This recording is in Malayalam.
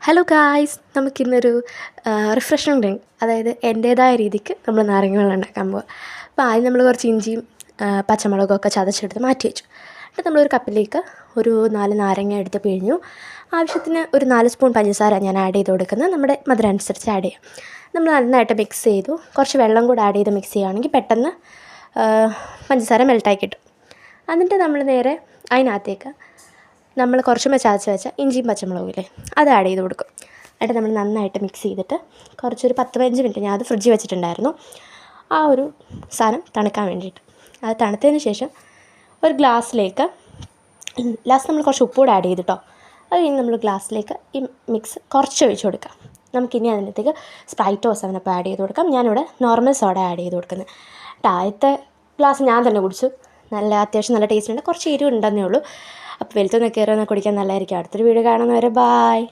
ഹലോ ഗായ്സ്, നമുക്കിന്നൊരു റിഫ്രഷ്മെൻറ്റ് ഡ്രിങ്ക്, അതായത് എൻ്റേതായ രീതിക്ക് നമ്മൾ നാരങ്ങ വെള്ളം ഉണ്ടാക്കാൻ പോവുക. അപ്പോൾ ആദ്യം നമ്മൾ കുറച്ച് ഇഞ്ചിയും പച്ചമുളകൊക്കെ ചതച്ചെടുത്ത് മാറ്റി വെച്ചു. എന്നിട്ട് നമ്മളൊരു കപ്പിലേക്ക് ഒരു 4 നാരങ്ങ എടുത്ത് പിഴിഞ്ഞു. ആവശ്യത്തിന് ഒരു 4 സ്പൂൺ പഞ്ചസാര ഞാൻ ആഡ് ചെയ്ത് കൊടുക്കുന്നത്. നമ്മുടെ മധുരം അനുസരിച്ച് ആഡ് ചെയ്യാം. നമ്മൾ നന്നായിട്ട് മിക്സ് ചെയ്തു. കുറച്ച് വെള്ളം കൂടെ ആഡ് ചെയ്ത് മിക്സ് ചെയ്യുകയാണെങ്കിൽ പെട്ടെന്ന് പഞ്ചസാര മെൽട്ടായി കിട്ടും. എന്നിട്ട് നമ്മൾ നേരെ അതിനകത്തേക്ക് നമ്മൾ കുറച്ചും ചതച്ച് വെച്ച ഇഞ്ചിയും പച്ചമുളകില്ലേ, അത് ആഡ് ചെയ്ത് കൊടുക്കും. എന്നിട്ട് നമ്മൾ നന്നായിട്ട് മിക്സ് ചെയ്തിട്ട് കുറച്ചൊരു 10-15 മിനിറ്റ് ഞാൻ അത് ഫ്രിഡ്ജിൽ വെച്ചിട്ടുണ്ടായിരുന്നു, ആ ഒരു സാധനം തണുക്കാൻ വേണ്ടിയിട്ട്. അത് തണുത്തതിന് ശേഷം ഒരു ഗ്ലാസ്സിലേക്ക് ലാസ്റ്റ് നമ്മൾ കുറച്ച് ഉപ്പുകൂടെ ആഡ് ചെയ്തിട്ടോ. അത് കഴിഞ്ഞ് നമ്മൾ ഗ്ലാസ്സിലേക്ക് ഈ മിക്സ് കുറച്ച് ഒഴിച്ച് കൊടുക്കാം. നമുക്കിനി അതിനകത്തേക്ക് സ്പ്രൈറ്റോ സെവനപ്പ് ആഡ് ചെയ്ത് കൊടുക്കാം. ഞാനിവിടെ നോർമൽ സോഡ ആഡ് ചെയ്ത് കൊടുക്കുന്നത്. ആദ്യത്തെ ഗ്ലാസ് ഞാൻ തന്നെ കുടിച്ചു. അത്യാവശ്യം നല്ല ടേസ്റ്റ് ഉണ്ട്. കുറച്ച് എരിവ് ഉണ്ടെന്നേ ഉള്ളൂ. അപ്പോൾ വെളുത്തുനിന്ന് കയറുന്ന കുടിക്കാൻ നല്ലതായിരിക്കും. അടുത്തൊരു വീഡിയോ കാണുന്നവരെ ബായ്.